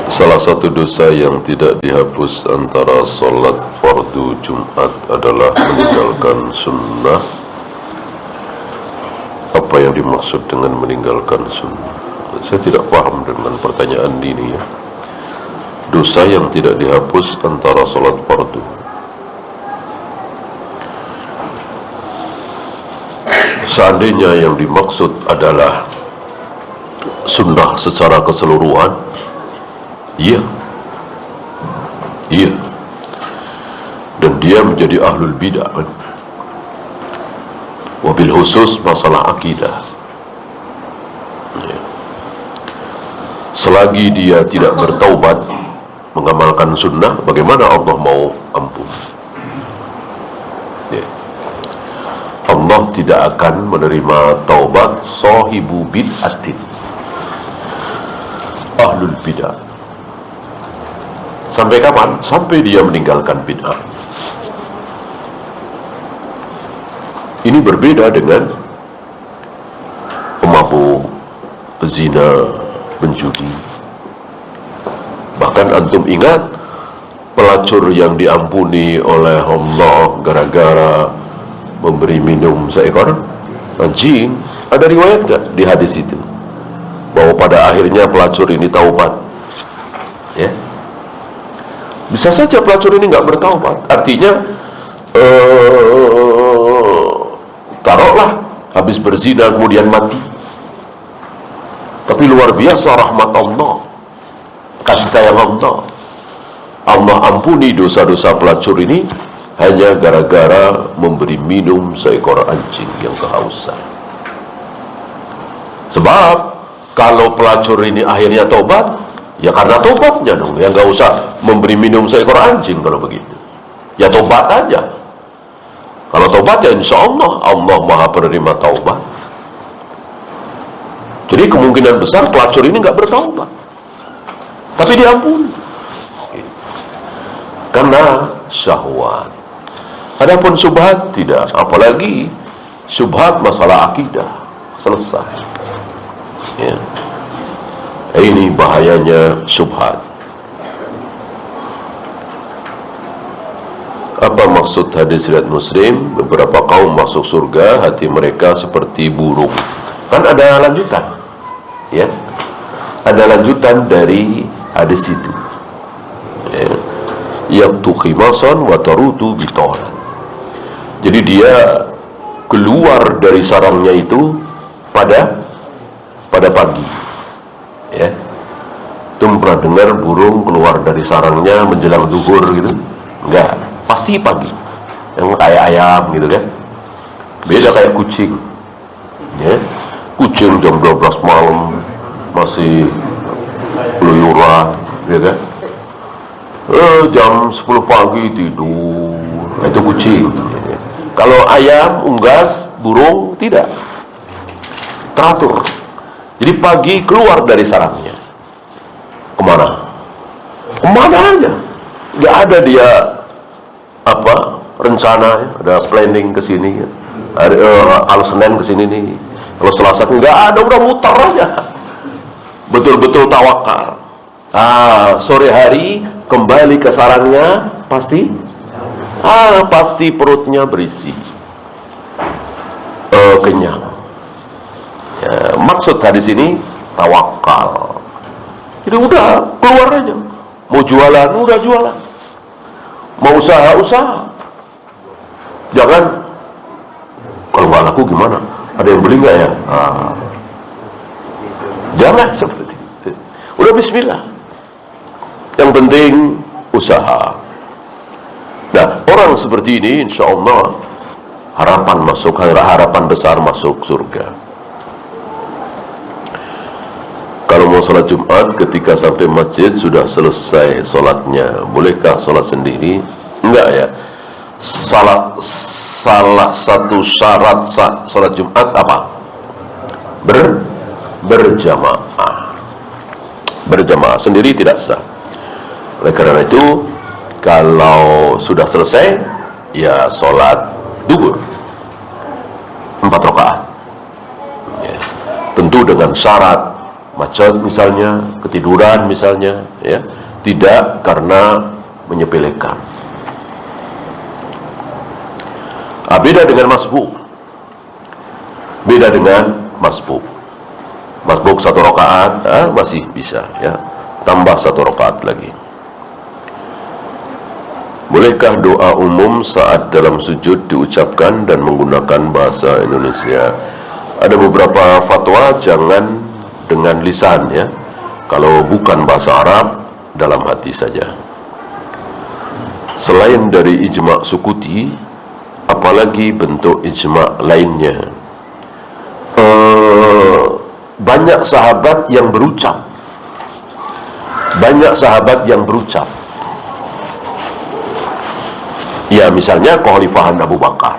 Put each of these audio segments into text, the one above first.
Salah satu dosa yang tidak dihapus antara sholat fardu Jumat adalah meninggalkan sunnah. Apa yang dimaksud dengan meninggalkan sunnah? Saya tidak paham dengan pertanyaan ini ya. Dosa yang tidak dihapus antara sholat fardu. Seandainya yang dimaksud adalah sunnah secara keseluruhan, iya, dan dia menjadi ahlul bidah, wabil khusus masalah akidah. Selagi dia tidak bertaubat mengamalkan sunnah, bagaimana Allah mau ampun? Allah tidak akan menerima taubat sahibu bid'atin, ahlul bidah. Sampai kapan? Sampai dia meninggalkan bid'ah. Ini berbeda dengan pemabuk, pezina, penjudi. Bahkan antum ingat pelacur yang diampuni oleh Allah gara-gara memberi minum seekor anjing. Ada riwayat gak di hadis itu bahwa pada akhirnya pelacur ini taubat? Ya, bisa saja pelacur ini nggak bertaubat. Artinya taruhlah habis berzina kemudian mati, tapi luar biasa rahmat Allah, kasih sayang Allah. Allah ampuni dosa-dosa pelacur ini hanya gara-gara memberi minum seekor anjing yang kehausan. Sebab kalau pelacur ini akhirnya tobat, ya karena tobatnya dong, ya nggak usah memberi minum seekor anjing. Kalau begitu ya tobat aja. Kalau tobat ya insya Allah Allah maha penerima taubat. Jadi kemungkinan besar pelacur ini nggak bertaubat, tapi diampuni karena syahwat. Adapun syubhat tidak, apalagi syubhat masalah akidah, selesai ya. Ini bahayanya syubhat. Apa maksud hadis riwayat Muslim, beberapa kaum masuk surga hati mereka seperti burung? Kan ada lanjutan ya, ada lanjutan dari hadis itu ya. Yaqtu khimasan wa tarutu bitoran. Jadi dia keluar dari sarangnya itu pada pagi ya. Itu pernah dengar burung keluar dari sarangnya menjelang zuhur gitu? Enggak, pasti pagi. Yang kayak ayam gitu kan. Beda kayak kucing ya. Kucing jam 12 malam masih keluyuran ya kan. Jam 10 pagi tidur, itu kucing. Kalau ayam, unggas, burung tidak teratur. Jadi pagi keluar dari sarangnya. Kemana? Kemana aja. Gak ada dia rencana, ada planning ke sini. Kalau Senin ke sini nih, kalau Selasa nggak ada, udah muter aja. Betul-betul tawakal. Sore hari kembali ke sarangnya, pasti perutnya berisi, kenyang ya. Maksud hadis ini tawakal. Jadi udah keluar aja. Mau jualan, udah jualan. Mau usaha. Jangan, kalau nggak laku gimana? Ada yang beli nggak ya? Jangan seperti itu. Udah bismillah. Yang penting usaha. Nah, orang seperti ini insya Allah harapan besar masuk surga. Kalau mau sholat Jumat, ketika sampai masjid sudah selesai sholatnya, bolehkah sholat sendiri? Enggak ya. Salah satu syarat sholat Jumat apa? Berjamaah. Sendiri tidak sah. Oleh karena itu, kalau sudah selesai, ya sholat duhur 4 rakaat ya. Tentu dengan syarat macet misalnya, ketiduran misalnya, ya, tidak karena menyepelekan. Beda dengan masbuk. Beda dengan masbuk. Masbuk 1 rakaat masih bisa, ya, tambah 1 rakaat lagi. Bolehkah doa umum saat dalam sujud diucapkan dan menggunakan bahasa Indonesia? Ada beberapa fatwa jangan dengan lisan, ya. Kalau bukan bahasa Arab, dalam hati saja. Selain dari ijma' sukuti, apalagi bentuk ijma' lainnya? Banyak sahabat yang berucap. Banyak sahabat yang berucap. Ya, misalnya kekhalifahan Abu Bakar.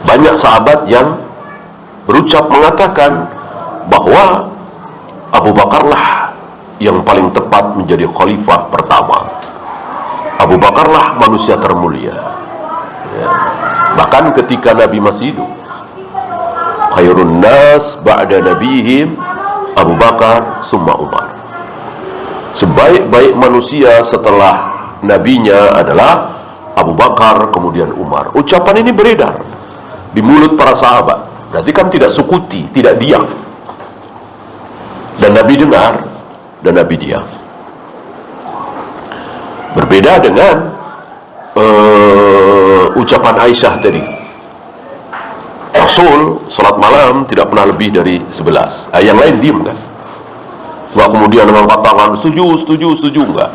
Banyak sahabat yang berucap mengatakan bahwa Abu Bakarlah yang paling tepat menjadi khalifah pertama. Abu Bakarlah manusia termulia, ya. Bahkan ketika Nabi masih hidup, khairun nas ba'da nabihim Abu Bakar summa Umar. Sebaik-baik manusia setelah nabinya adalah Abu Bakar, kemudian Umar. Ucapan ini beredar di mulut para sahabat. Berarti kan tidak sukuti, tidak diam. Dan Nabi dengar, dan Nabi diam. Berbeda dengan ucapan Aisyah tadi. Rasul salat malam tidak pernah lebih dari 11. Yang lain diam kan? Nggak kemudian mengangkat tangan, setuju, enggak.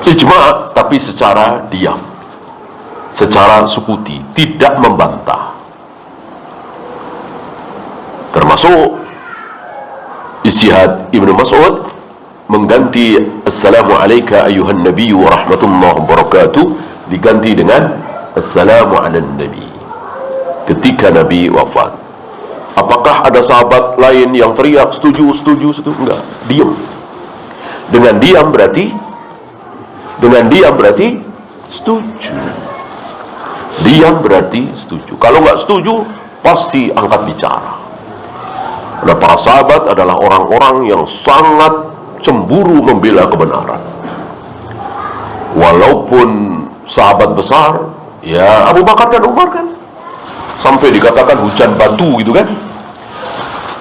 Ijma', tapi secara diam, secara sukuti, tidak membantah. Termasuk ijtihad Ibnu Mas'ud mengganti assalamu alayka ayyuhan nabiyyu wa rahmatullahi wa barakatuh diganti dengan assalamu ala nabi ketika Nabi wafat. Apakah ada sahabat lain yang teriak setuju? Enggak, diam. Dengan diam berarti setuju. Diam berarti setuju. Kalau nggak setuju, pasti angkat bicara. Nah, para sahabat adalah orang-orang yang sangat cemburu membela kebenaran. Walaupun sahabat besar, ya Abu Bakar dan Umar kan, sampai dikatakan hujan batu gitu kan,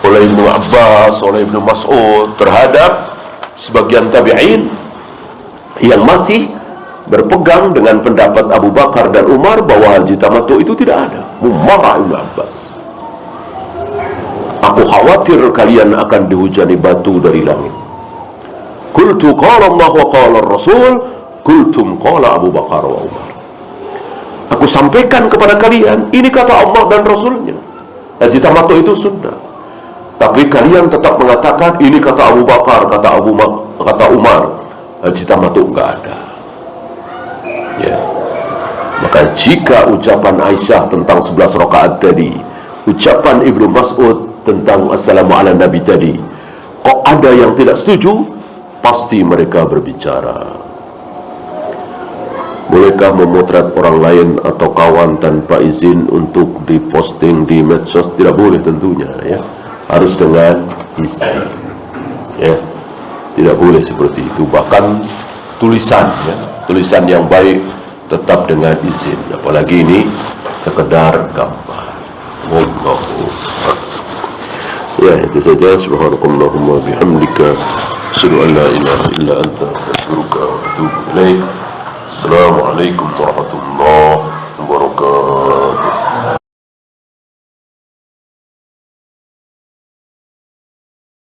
oleh Ibnu Abbas, oleh Ibnu Mas'ud, terhadap sebagian tabi'in yang masih berpegang dengan pendapat Abu Bakar dan Umar bahwa haji tamattu itu tidak ada. Marah Ibnu Abbas. Aku khawatir kalian akan dihujani batu dari langit. Qultu qala Allah wa qala Rasul, qultum qala Abu Bakar wa Umar. Aku sampaikan kepada kalian, ini kata Allah dan Rasulnya, haji tamattu itu sunnah. Tapi kalian tetap mengatakan ini kata Abu Bakar, kata Umar, haji tamattu enggak ada. Ya. Maka jika ucapan Aisyah tentang 11 rakaat tadi, ucapan Ibnu Mas'ud tentang assalamu ala nabi tadi, kok ada yang tidak setuju, pasti mereka berbicara. Bolehkah memotret orang lain atau kawan tanpa izin untuk diposting di medsos? Tidak boleh tentunya, ya. Harus dengan izin, ya. Tidak boleh seperti itu. Bahkan tulisan, ya, tulisan yang baik tetap dengan izin. Apalagi ini sekedar gambar. Wallahu a'lam. Ya, itu saja. Subhanakallahumma bihamdika asyhadu an la ilaha illa anta astaghfiruka wa atubu ilaik. Assalamualaikum warahmatullahi